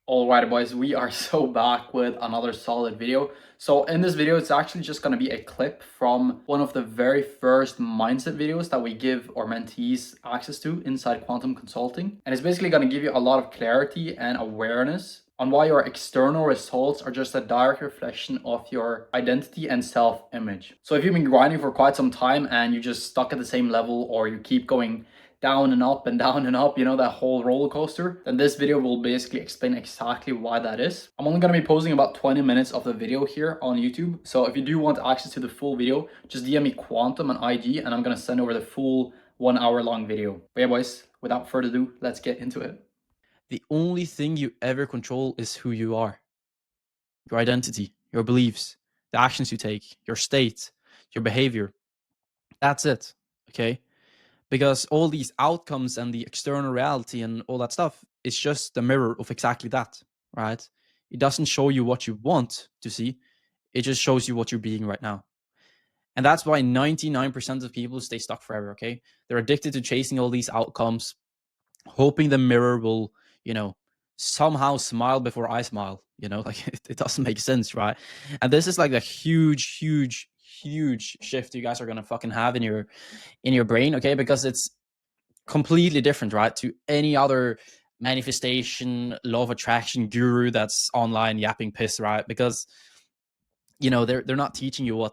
Alright boys, we are so back with another solid video. So in this video, it's actually just going to be a clip from one of the very first mindset videos that we give our mentees access to inside Quantum Consulting. And it's basically going to give you a lot of clarity and awareness on why your external results are just a direct reflection of your identity and self-image. So if you've been grinding for quite some time and you're just stuck at the same level, or you keep going down and up and down and up, you know, that whole roller coaster, then this video will basically explain exactly why that is. I'm only going to be posting about 20 minutes of the video here on YouTube. So if you do want access to the full video, just DM me Quantum on IG and I'm going to send over the full 1 hour long video. But yeah, boys, without further ado, let's get into it. The only thing you ever control is who you are, your identity, your beliefs, the actions you take, your state, your behavior. That's it, okay? Because all these outcomes and the external reality and all that stuff is just the mirror of exactly that, right? It doesn't show you what you want to see, it just shows you what you're being right now. And that's why 99% of people stay stuck forever, okay? They're addicted to chasing all these outcomes, hoping the mirror will, somehow smile before I smile, like it doesn't make sense, right? And this is like a huge, huge, huge shift you guys are gonna fucking have in your brain, okay? Because it's completely different, right, to any other manifestation, law of attraction guru that's online yapping piss, right? Because they're not teaching you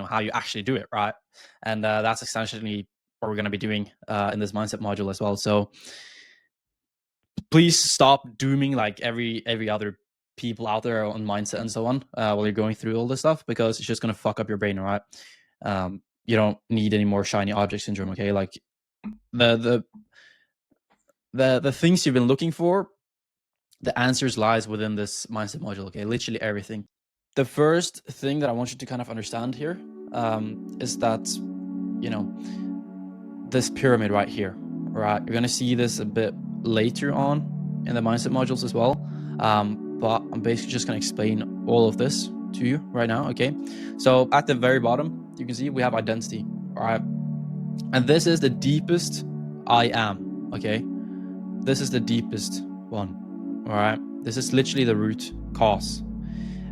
how you actually do it, right? And that's essentially what we're going to be doing in this mindset module as well. So please stop dooming like every other people out there on mindset and so on while you're going through all this stuff, because it's just going to fuck up your brain, all right? You don't need any more shiny object syndrome, okay? Like the things you've been looking for, the answers lies within this mindset module, okay? Literally everything. The first thing that I want you to kind of understand here is that, this pyramid right here, right? You're going to see this a bit later on in the mindset modules as well. But I'm basically just going to explain all of this to you right now, okay? So at the very bottom, you can see we have identity, all right? And this is the deepest I am, okay? This is the deepest one, all right? This is literally the root cause.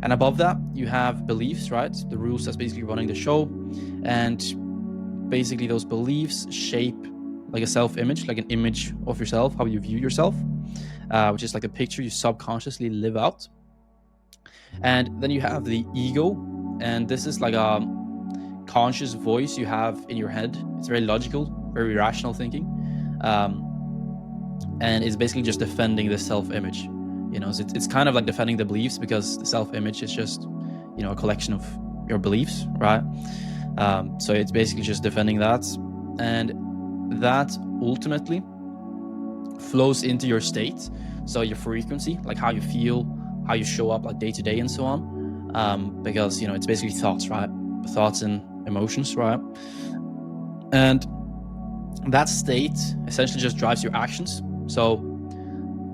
And above that, you have beliefs, right? The rules that's basically running the show. And basically those beliefs shape like a self-image, like an image of yourself, how you view yourself, which is like a picture you subconsciously live out. And then you have the ego, and this is like a conscious voice you have in your head. It's very logical, very rational thinking, and it's basically just defending the self-image. So it's kind of like defending the beliefs, because the self-image is just a collection of your beliefs, right? So it's basically just defending that, and that ultimately flows into your state, so your frequency, like how you feel, how you show up like day to day and so on, because it's basically thoughts, right? Thoughts and emotions, right? And that state essentially just drives your actions. So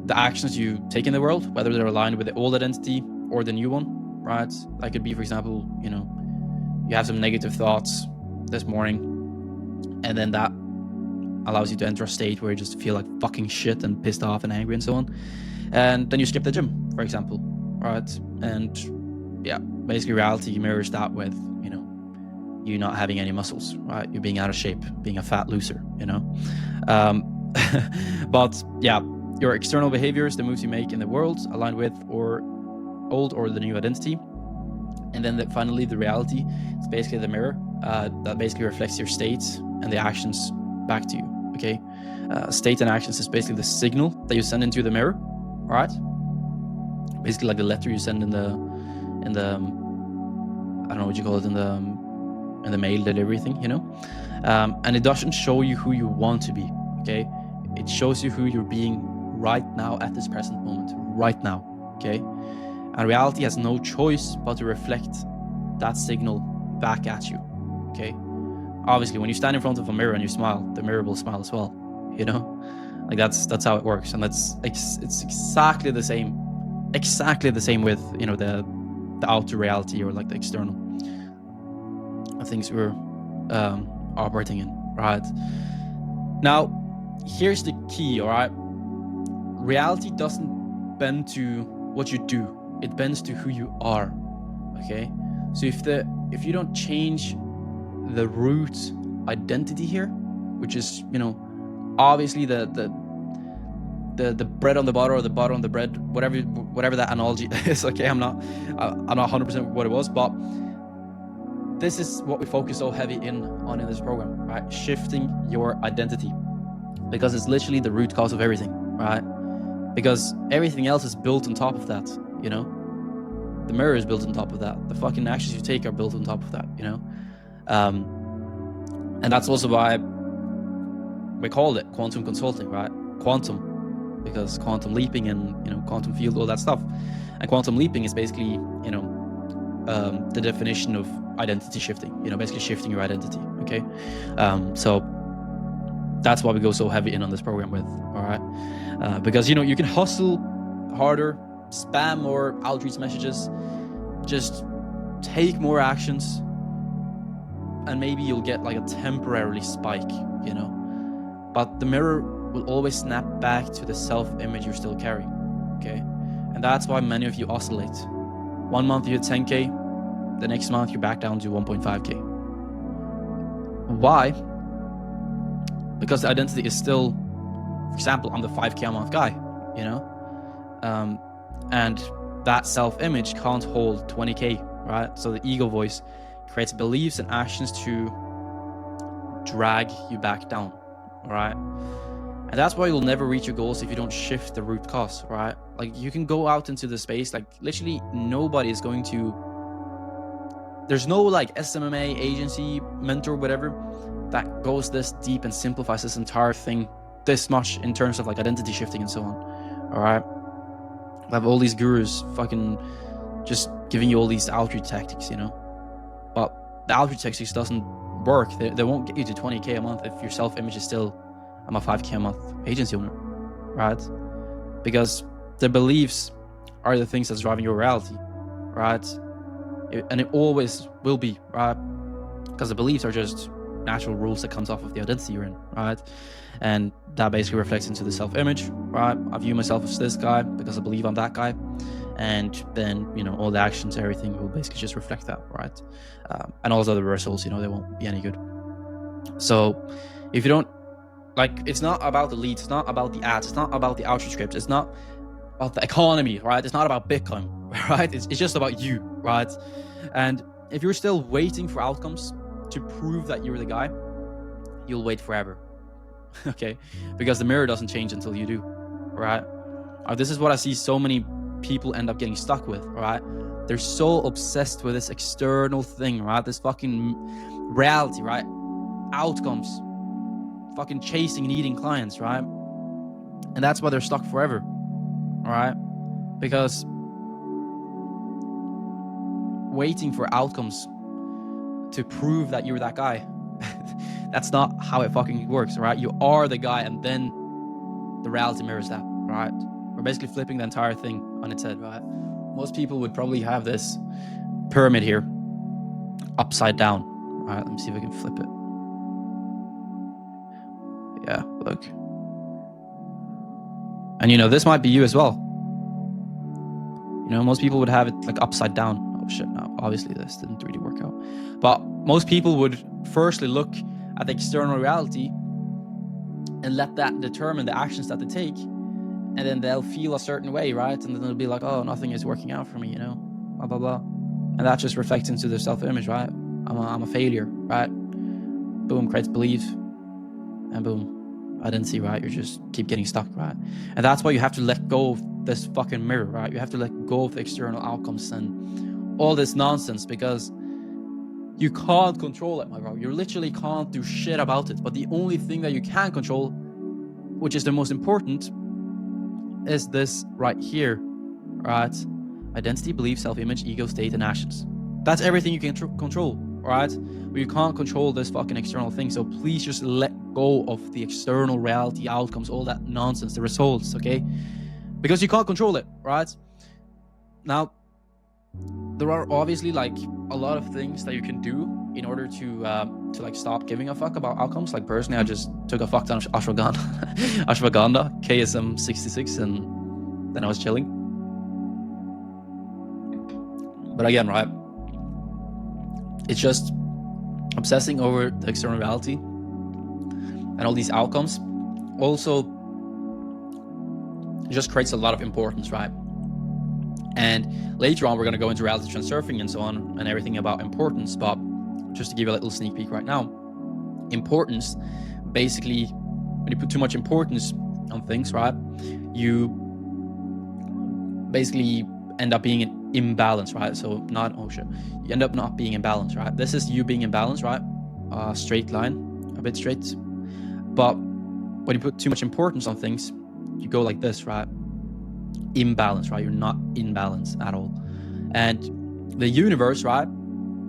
the actions you take in the world, whether they're aligned with the old identity or the new one, right? That could be, for example, you have some negative thoughts this morning, and then that allows you to enter a state where you just feel like fucking shit and pissed off and angry and so on. And then you skip the gym, for example, right? And yeah, basically reality mirrors that with, you not having any muscles, right? You're being out of shape, being a fat loser, But yeah, your external behaviors, the moves you make in the world, aligned with or old or the new identity. And then finally, the reality is basically the mirror that basically reflects your state and the actions back to you, okay? State and actions is basically the signal that you send into the mirror, all right? Basically like the letter you send in the I don't know what you call it, in the mail delivery thing, and it doesn't show you who you want to be, okay? It shows you who you're being right now at this present moment, right now, okay? And reality has no choice but to reflect that signal back at you, okay? Obviously, when you stand in front of a mirror and you smile, the mirror will smile as well, like that's how it works. And it's exactly the same with the outer reality, or like the external things we're operating in, right? Now, here's the key, all right? Reality doesn't bend to what you do. It bends to who you are. Okay? So if you don't change the root identity here, which is, you know, obviously the bread on the butter or the butter on the bread, whatever that analogy is. Okay, I'm not 100% what it was, but this is what we focus so heavy in this program, right? Shifting your identity, because it's literally the root cause of everything, right? Because everything else is built on top of that, you know. The mirror is built on top of that. The fucking actions you take are built on top of that, you know. And that's also why we called it quantum consulting, right? Quantum, because quantum leaping and, you know, quantum field, all that stuff. And quantum leaping is basically, you know, the definition of identity shifting, you know, basically shifting your identity. Okay. So that's why we go so heavy in on this program with, all right? Because, you know, you can hustle harder, spam more outreach messages, just take more actions, and maybe you'll get like a temporary spike, you know, but the mirror will always snap back to the self-image you're still carrying. Okay. And that's why many of you oscillate. 1 month you hit 10K, the next month you're back down to 1.5K. Why? Because the identity is still, for example, I'm the 5K a month guy, you know? And that self-image can't hold 20K, right? So the ego voice creates beliefs and actions to drag you back down, all right? And that's why you'll never reach your goals if you don't shift the root cause, right? Like, you can go out into the space, like literally nobody is going to, there's no like SMMA agency, mentor, whatever, that goes this deep and simplifies this entire thing this much in terms of like identity shifting and so on, all right? I have all these gurus fucking just giving you all these outreach tactics, you know? But the outreach tactics doesn't work. They won't get you to 20K a month if your self-image is still, I'm a 5K a month agency owner, right? Because the beliefs are the things that's driving your reality, right? And it always will be, right? Because the beliefs are just natural rules that comes off of the identity you're in, right? And that basically reflects into the self-image, right? I view myself as this guy because I believe I'm that guy. And then, you know, all the actions, everything will basically just reflect that, right? And also the results, you know, they won't be any good. So if you don't, like, it's not about the leads, it's not about the ads, it's not about the outreach scripts, it's not about the economy, right? It's not about Bitcoin, right? It's just about you, right? And if you're still waiting for outcomes to prove that you're the guy, you'll wait forever, okay? Because the mirror doesn't change until you do, right? This is what I see so many people end up getting stuck with, right? They're so obsessed with this external thing, right? This fucking reality, right? Outcomes, fucking chasing and eating clients, right? And that's why they're stuck forever, all right? Because waiting for outcomes to prove that you're that guy, that's not how it fucking works, right? You are the guy, and then the reality mirrors that, right? We're basically flipping the entire thing on its head, right? Most people would probably have this pyramid here upside down. All right, let me see if I can flip it. Yeah, look. And you know, this might be you as well. You know, most people would have it like upside down. Oh shit, no, obviously this didn't really work out. But most people would firstly look at the external reality and let that determine the actions that they take. And then they'll feel a certain way, right? And then they'll be like, oh, nothing is working out for me, you know, blah, blah, blah. And that just reflects into their self-image, right? I'm a failure, right? Boom, creates belief. And boom, identity, right? You just keep getting stuck, right? And that's why you have to let go of this fucking mirror, right? You have to let go of the external outcomes and all this nonsense, because you can't control it, my bro. You literally can't do shit about it. But the only thing that you can control, which is the most important, is this right here, right? Identity, belief, self-image, ego, state, and actions. That's everything you can control, right? But you can't control this fucking external thing. So please just let go of the external reality, outcomes, all that nonsense, the results, okay? Because you can't control it, right? Now, there are obviously like a lot of things that you can do in order to like stop giving a fuck about outcomes. Like personally, I just took a fuck ton of ashwagandha, KSM 66, and then I was chilling. But again, right, it's just obsessing over the external reality and all these outcomes also just creates a lot of importance, right? And later on, we're going to go into reality transurfing and so on and everything about importance. But just to give you a little sneak peek right now, importance, basically, when you put too much importance on things, right, you basically end up being in imbalance, right? So not, oh shit, you end up not being in balance, right? This is you being in balance, right? Straight line, a bit straight. But when you put too much importance on things, you go like this, right? Imbalance, right? You're not in balance at all. And the universe, right,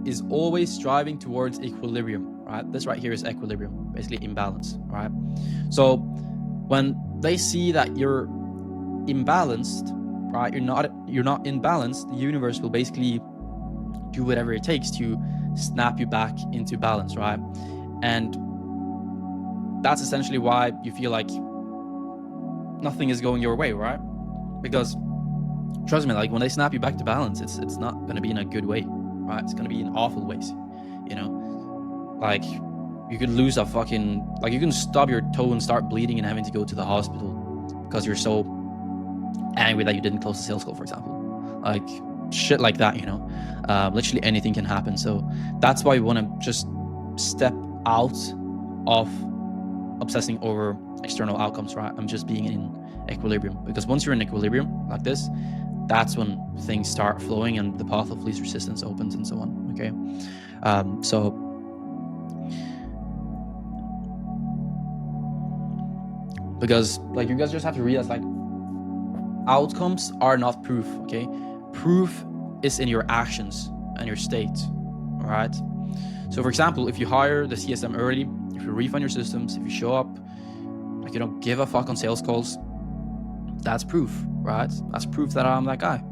is always striving towards equilibrium, right? This right here is equilibrium, basically imbalance, right? So when they see that you're imbalanced, right, you're not in balance, the universe will basically do whatever it takes to snap you back into balance, right? And that's essentially why you feel like nothing is going your way, right? Because trust me, like when they snap you back to balance, it's not going to be in a good way, right? It's going to be in awful ways, you know? Like you could lose a fucking, like you can stub your toe and start bleeding and having to go to the hospital because you're so angry that you didn't close the sales call, for example. Like shit like that, you know? Literally anything can happen. So that's why we want to just step out of obsessing over external outcomes, right? I'm just being in equilibrium, because once you're in equilibrium like this, that's when things start flowing and the path of least resistance opens and so on. Okay, so because like you guys just have to realize, like, outcomes are not proof. Okay, proof is in your actions and your state. All right. So for example, if you hire the CSM early, if you refine your systems, if you show up like you don't give a fuck on sales calls, that's proof, right? That's proof that I'm that guy.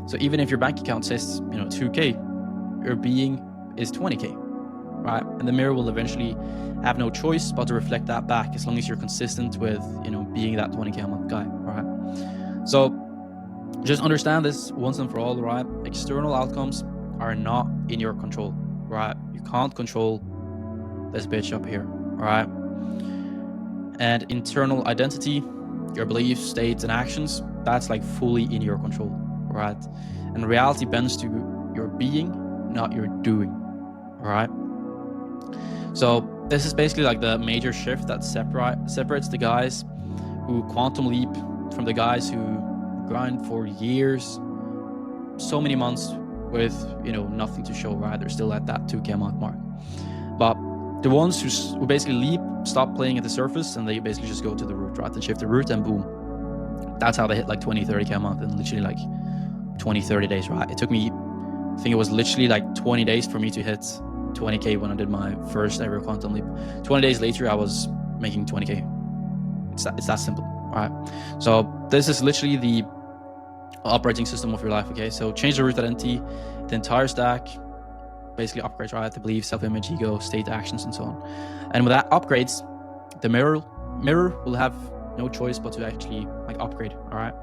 So even if your bank account says, 2K, your being is 20K, right? And the mirror will eventually have no choice but to reflect that back, as long as you're consistent with, being that 20K a month guy, right? So just understand this once and for all, right? External outcomes are not in your control, right? You can't control this bitch up here, all right? And internal identity, your beliefs, states, and actions, that's like fully in your control, right? And reality bends to your being, not your doing, all right? So this is basically like the major shift that separates the guys who quantum leap from the guys who grind for years, so many months with, nothing to show, right? They're still at that 2K a month mark. But the ones who basically leap, stop playing at the surface, and they basically just go to the root, right? They shift the root and boom. That's how they hit like 20, 30K a month in literally like 20, 30 days, right? It took me, I think it was literally like 20 days for me to hit 20K when I did my first ever quantum leap. 20 days later, I was making 20K. It's that simple, right? So this is literally the operating system of your life, okay? So change the root identity, the entire stack, basically upgrades, right? The belief, self-image, ego, state, actions, and so on. And with that upgrades, the mirror will have no choice but to actually like upgrade, all right?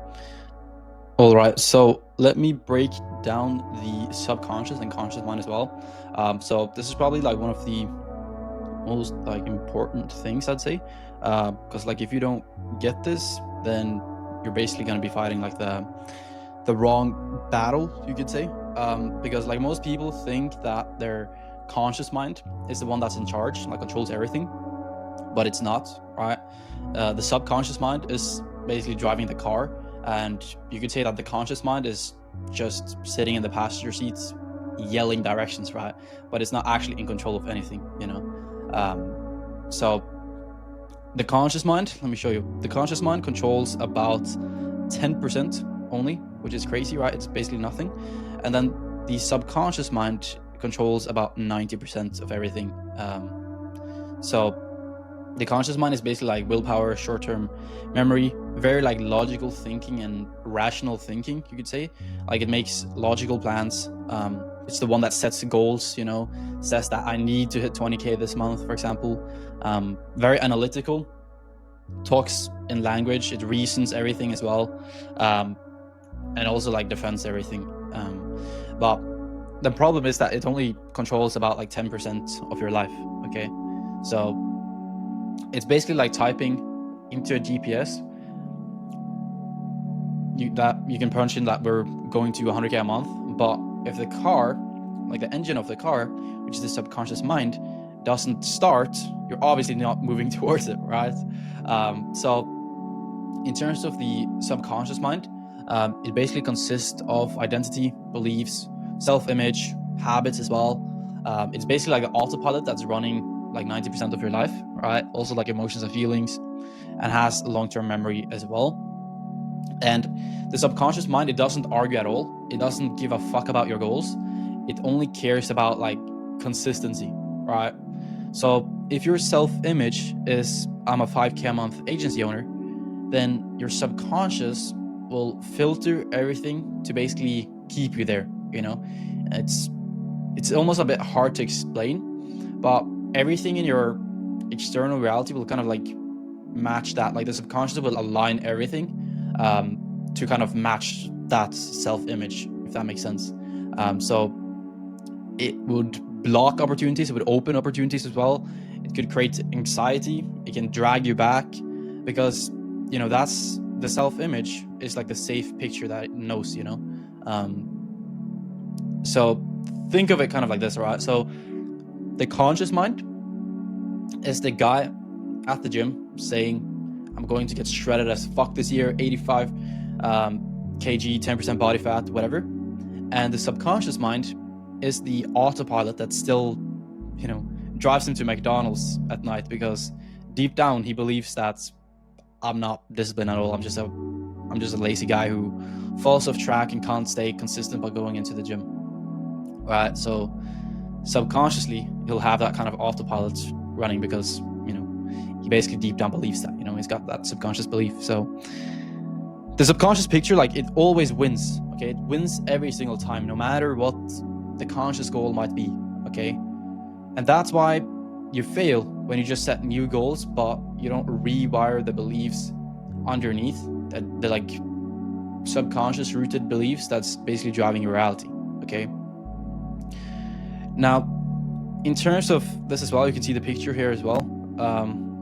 All right, so let me break down the subconscious and conscious mind as well. So this is probably like one of the most like important things, I'd say, because like if you don't get this, then you're basically going to be fighting like the wrong battle, you could say, because like most people think that their conscious mind is the one that's in charge, like controls everything, but it's not, right? The subconscious mind is basically driving the car, and you could say that the conscious mind is just sitting in the passenger seats yelling directions, right? But it's not actually in control of anything, so the conscious mind, let me show you. The conscious mind controls about 10% only, which is crazy, right? It's basically nothing. And then the subconscious mind controls about 90% of everything. So the conscious mind is basically like willpower, short-term memory, very like logical thinking and rational thinking, you could say. Like it makes logical plans. It's the one that sets the goals, says that I need to hit 20K this month, for example. Very analytical, talks in language, it reasons everything as well, and also like defends everything. But the problem is that it only controls about like 10% of your life. Okay, so it's basically like typing into a GPS. You can punch in that we're going to 100k a month, but if the car, like the engine of the car, which is the subconscious mind, doesn't start, you're obviously not moving towards it, right? So in terms of the subconscious mind, it basically consists of identity, beliefs, self-image, habits as well. It's basically like an autopilot that's running like 90% of your life, right? Also like emotions and feelings, and has long-term memory as well. And the subconscious mind, it doesn't argue at all. It doesn't give a fuck about your goals. It only cares about like consistency, right? So if your self-image is I'm a 5k a month agency owner, then your subconscious will filter everything to basically keep you there, you know? It's almost a bit hard to explain, but everything in your external reality will kind of like match that. Like the subconscious will align everything to kind of match that self-image, if that makes sense. So it would block opportunities, it would open opportunities as well. It could create anxiety, it can drag you back, because you know that's the self-image is like the safe picture that it knows, you know. So think of it kind of like this, right? So the conscious mind is the guy at the gym saying, I'm going to get shredded as fuck this year, 85 kg, 10% body fat, whatever. And the subconscious mind is the autopilot that still, you know, drives him to McDonald's at night, because deep down he believes that I'm not disciplined at all. I'm just a lazy guy who falls off track and can't stay consistent by going into the gym. Right? So subconsciously he'll have that kind of autopilot running, because you know he basically deep down believes that, you know, he's got that subconscious belief. So the subconscious picture, like, it always wins. Okay, it wins every single time, no matter what the conscious goal might be. Okay, and that's why you fail when you just set new goals, but you don't rewire the beliefs underneath, the like subconscious rooted beliefs that's basically driving your reality. Okay, now in terms of this as well, you can see the picture here as well.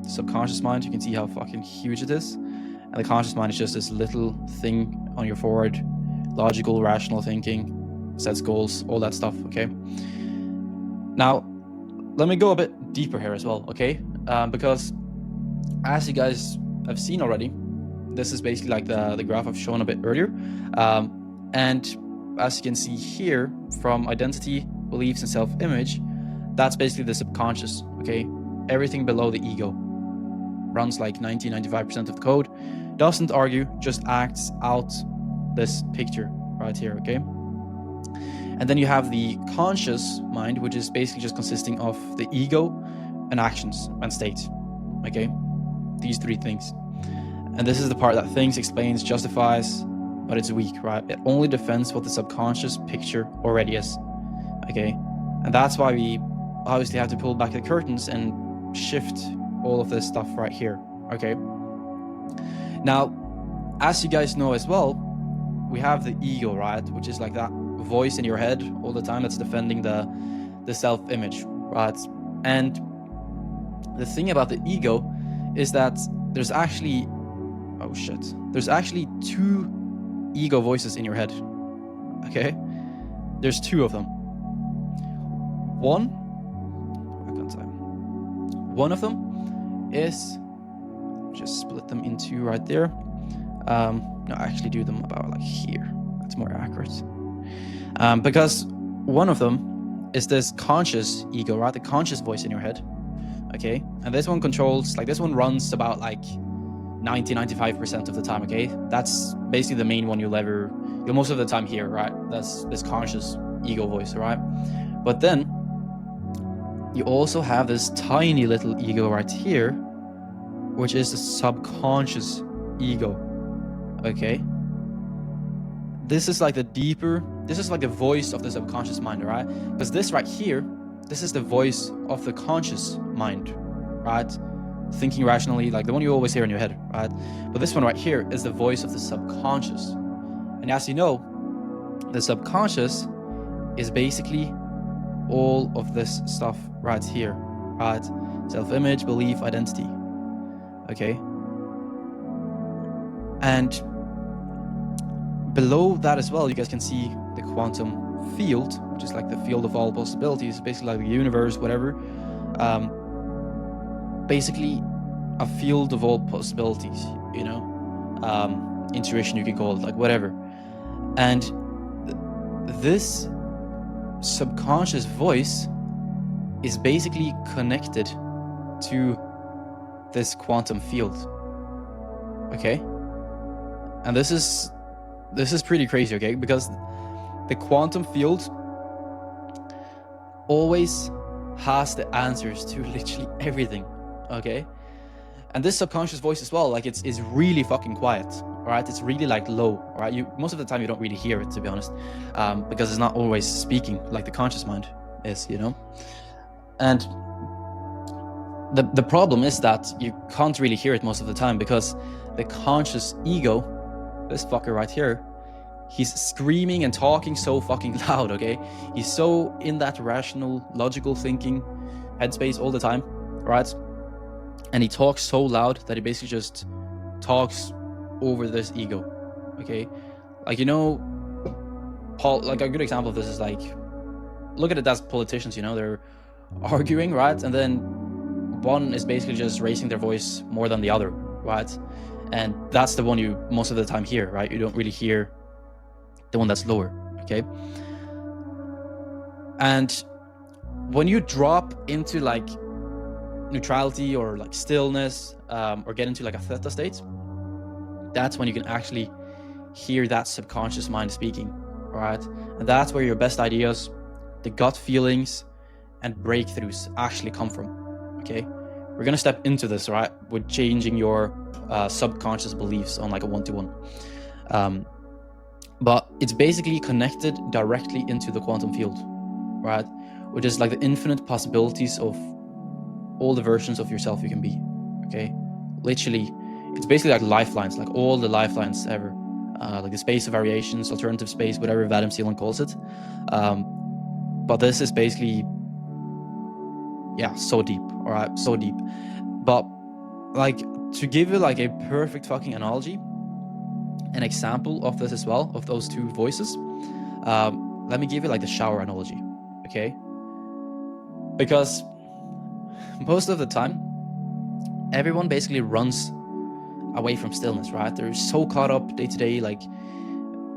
Subconscious mind, you can see how fucking huge it is, and the conscious mind is just this little thing on your forehead. Logical, rational thinking, sets goals, all that stuff. Okay, now let me go a bit deeper here as well. Okay, because as you guys have seen already, this is basically like the graph I've shown a bit earlier, and as you can see here, from identity, beliefs, and self-image, that's basically the subconscious. Okay, everything below the ego runs like 90-95% of the code, doesn't argue, just acts out this picture right here. Okay, and then you have the conscious mind, which is basically just consisting of the ego and actions and state. Okay, these three things. And this is the part that thinks, explains, justifies, but it's weak, right? It only defends what the subconscious picture already is. Okay, and that's why we obviously have to pull back the curtains and shift all of this stuff right here. Okay, now as you guys know as well, we have the ego, right, which is like that voice in your head all the time that's defending the self-image, right? And the thing about the ego is that there's actually there's actually two ego voices in your head. Okay, there's two of them. One of them is, just split them in two right there. No, actually do them about like here. That's more accurate. Because one of them is this conscious ego, right? The conscious voice in your head. Okay, and this one controls, like, this one runs about like 90-95% of the time. Okay, that's basically the main one you'll most of the time hear, right? That's this conscious ego voice, right? But then you also have this tiny little ego right here, which is the subconscious ego. Okay, this is like the voice of the subconscious mind, right? Because this right here, this is the voice of the conscious mind, right? Thinking rationally, like the one you always hear in your head, right? But this one right here is the voice of the subconscious. And as you know, the subconscious is basically all of this stuff right here, right? Self-image, belief, identity. Okay. And below that as well, you guys can see the quantum field, which is like the field of all possibilities, basically like the universe, whatever. Basically a field of all possibilities, you know, intuition, you can call it, like whatever. And this subconscious voice is basically connected to this quantum field. Okay. And this is pretty crazy, okay? Because the quantum field always has the answers to literally everything, okay? And this subconscious voice as well, like it's really fucking quiet, all right? It's really like low, all right? Most of the time you don't really hear it, to be honest, because it's not always speaking like the conscious mind is, you know? And the problem is that you can't really hear it most of the time because the conscious ego, this fucker right here, he's screaming and talking so fucking loud, okay? He's so in that rational, logical thinking headspace all the time, right? And he talks so loud that he basically just talks over this ego, okay? Like, you know, like a good example of this is like, look at it as politicians, you know, they're arguing, right? And then one is basically just raising their voice more than the other, right? And that's the one you most of the time hear, right? You don't really hear the one that's lower, okay? And when you drop into like neutrality or like stillness, or get into like a theta state, that's when you can actually hear that subconscious mind speaking, right? And that's where your best ideas, the gut feelings, and breakthroughs actually come from, okay? We're gonna step into this, right, with changing your subconscious beliefs on like a one-to-one. But it's basically connected directly into the quantum field, right? Which is like the infinite possibilities of all the versions of yourself you can be, okay? Literally, it's basically like lifelines, like all the lifelines ever. Like the space of variations, alternative space, whatever Vadim Seelan calls it. But this is basically, yeah, so deep, all right? So deep. But like, to give you like a perfect fucking analogy, an example of this as well, of those two voices, let me give you like the shower analogy, okay? Because most of the time, everyone basically runs away from stillness, right? They're so caught up day to day, like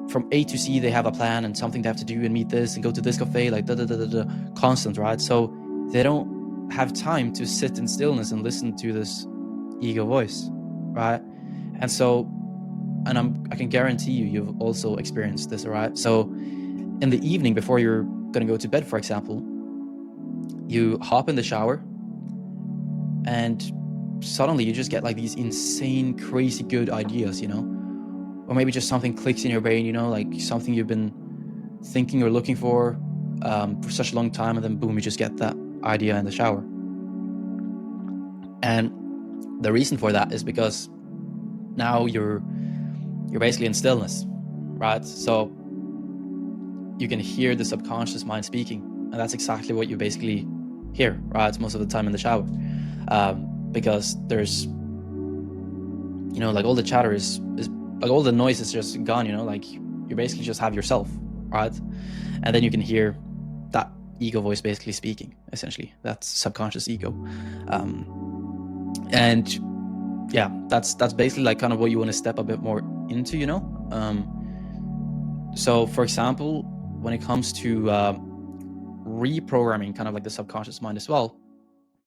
from A to C, they have a plan and something they have to do and meet this and go to this cafe, like constant, right? So they don't have time to sit in stillness and listen to this ego voice, right? And so, and I can guarantee you've also experienced this, right? So in the evening before you're gonna go to bed, for example, you hop in the shower and suddenly you just get like these insane, crazy good ideas, you know? Or maybe just something clicks in your brain, you know, like something you've been thinking or looking for such a long time, and then boom, you just get that idea in the shower. And the reason for that is because now you're basically in stillness, right? So you can hear the subconscious mind speaking, and that's exactly what you basically hear, right? Most of the time in the shower, because there's, you know, like all the chatter is like all the noise is just gone, you know, like you basically just have yourself, right? And then you can hear that ego voice basically speaking, essentially. That's subconscious ego. And yeah, that's basically like kind of what you want to step a bit more into, you know? So for example, when it comes to reprogramming kind of like the subconscious mind as well,